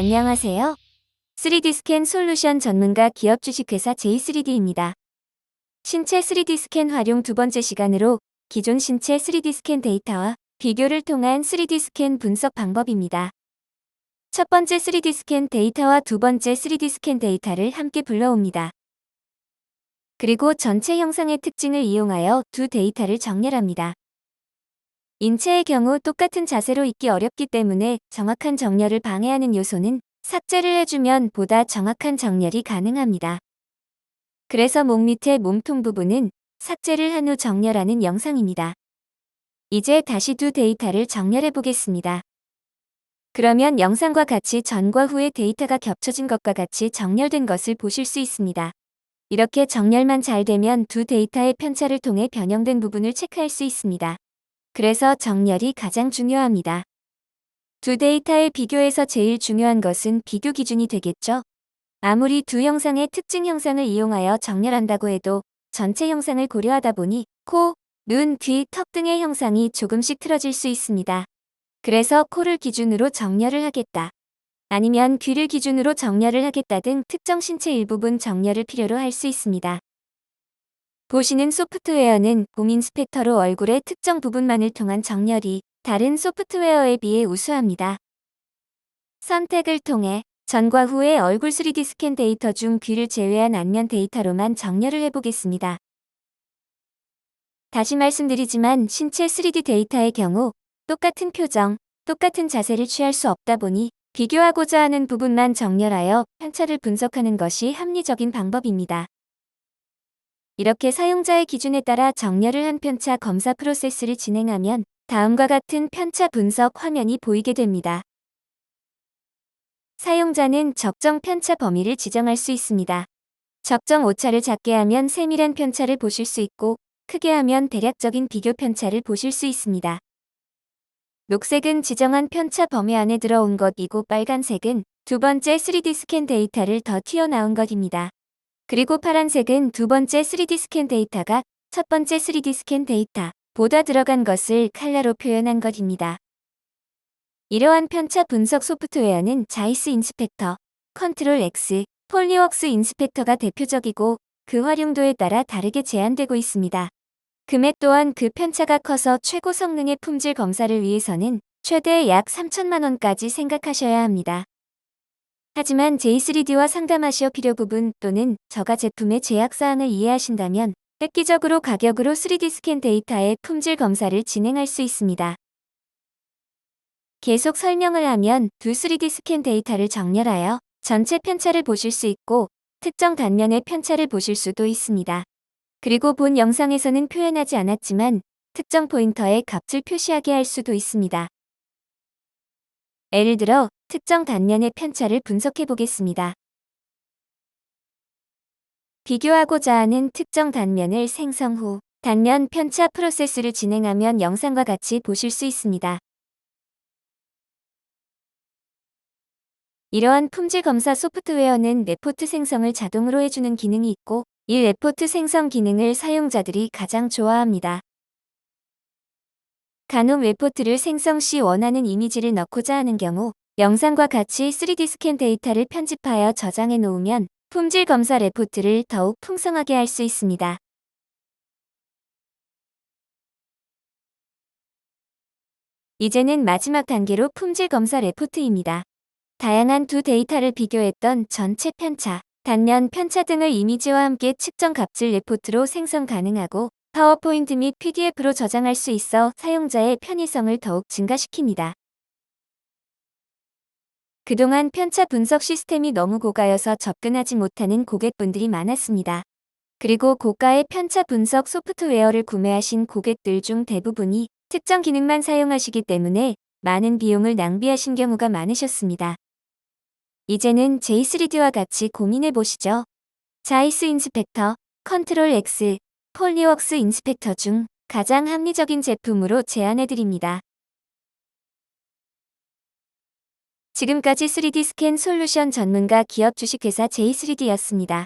안녕하세요. 3D 스캔 솔루션 전문가 기업 주식회사 J3D입니다. 신체 3D 스캔 활용 두 번째 시간으로 기존 신체 3D 스캔 데이터와 비교를 통한 3D 스캔 분석 방법입니다. 첫 번째 3D 스캔 데이터와 두 번째 3D 스캔 데이터를 함께 불러옵니다. 그리고 전체 형상의 특징을 이용하여 두 데이터를 정렬합니다. 인체의 경우 똑같은 자세로 있기 어렵기 때문에 정확한 정렬을 방해하는 요소는 삭제를 해주면 보다 정확한 정렬이 가능합니다. 그래서 목 밑에 몸통 부분은 삭제를 한 후 정렬하는 영상입니다. 이제 다시 두 데이터를 정렬해 보겠습니다. 그러면 영상과 같이 전과 후의 데이터가 겹쳐진 것과 같이 정렬된 것을 보실 수 있습니다. 이렇게 정렬만 잘 되면 두 데이터의 편차를 통해 변형된 부분을 체크할 수 있습니다. 그래서 정렬이 가장 중요합니다. 두 데이터의 비교에서 제일 중요한 것은 비교 기준이 되겠죠? 아무리 두 형상의 특징 형상을 이용하여 정렬한다고 해도 전체 형상을 고려하다 보니 코, 눈, 귀, 턱 등의 형상이 조금씩 틀어질 수 있습니다. 그래서 코를 기준으로 정렬을 하겠다. 아니면 귀를 기준으로 정렬을 하겠다 등 특정 신체 일부분 정렬을 필요로 할 수 있습니다. 보시는 소프트웨어는 봄 인스펙터로 얼굴의 특정 부분만을 통한 정렬이 다른 소프트웨어에 비해 우수합니다. 선택을 통해 전과 후의 얼굴 3D 스캔 데이터 중 귀를 제외한 안면 데이터로만 정렬을 해보겠습니다. 다시 말씀드리지만 신체 3D 데이터의 경우 똑같은 표정, 똑같은 자세를 취할 수 없다 보니 비교하고자 하는 부분만 정렬하여 편차를 분석하는 것이 합리적인 방법입니다. 이렇게 사용자의 기준에 따라 정렬을 한 편차 검사 프로세스를 진행하면 다음과 같은 편차 분석 화면이 보이게 됩니다. 사용자는 적정 편차 범위를 지정할 수 있습니다. 적정 오차를 작게 하면 세밀한 편차를 보실 수 있고 크게 하면 대략적인 비교 편차를 보실 수 있습니다. 녹색은 지정한 편차 범위 안에 들어온 것이고 빨간색은 두 번째 3D 스캔 데이터를 더 튀어나온 것입니다. 그리고 파란색은 두 번째 3D 스캔 데이터가 첫 번째 3D 스캔 데이터보다 들어간 것을 컬러로 표현한 것입니다. 이러한 편차 분석 소프트웨어는 자이스 인스펙터, 컨트롤 X, 폴리웍스 인스펙터가 대표적이고 그 활용도에 따라 다르게 제한되고 있습니다. 금액 또한 그 편차가 커서 최고 성능의 품질 검사를 위해서는 최대 약 3천만 원까지 생각하셔야 합니다. 하지만 J3D와 상담하시어 필요 부분 또는 저가 제품의 제약사항을 이해하신다면 획기적으로 가격으로 3D 스캔 데이터의 품질 검사를 진행할 수 있습니다. 계속 설명을 하면 두 3D 스캔 데이터를 정렬하여 전체 편차를 보실 수 있고 특정 단면의 편차를 보실 수도 있습니다. 그리고 본 영상에서는 표현하지 않았지만 특정 포인터에 값을 표시하게 할 수도 있습니다. 예를 들어 특정 단면의 편차를 분석해 보겠습니다. 비교하고자 하는 특정 단면을 생성 후 단면 편차 프로세스를 진행하면 영상과 같이 보실 수 있습니다. 이러한 품질 검사 소프트웨어는 레포트 생성을 자동으로 해주는 기능이 있고 이 레포트 생성 기능을 사용자들이 가장 좋아합니다. 간혹 레포트를 생성 시 원하는 이미지를 넣고자 하는 경우 영상과 같이 3D 스캔 데이터를 편집하여 저장해 놓으면 품질 검사 레포트를 더욱 풍성하게 할 수 있습니다. 이제는 마지막 단계로 품질 검사 레포트입니다. 다양한 두 데이터를 비교했던 전체 편차, 단면 편차 등을 이미지와 함께 측정 값을 레포트로 생성 가능하고 파워포인트 및 PDF로 저장할 수 있어 사용자의 편의성을 더욱 증가시킵니다. 그동안 편차 분석 시스템이 너무 고가여서 접근하지 못하는 고객분들이 많았습니다. 그리고 고가의 편차 분석 소프트웨어를 구매하신 고객들 중 대부분이 특정 기능만 사용하시기 때문에 많은 비용을 낭비하신 경우가 많으셨습니다. 이제는 J3D와 같이 고민해 보시죠. 자이스 인스펙터, 컨트롤 X, 폴리웍스 인스펙터 중 가장 합리적인 제품으로 제안해 드립니다. 지금까지 3D 스캔 솔루션 전문가 기업 주식회사 J3D였습니다.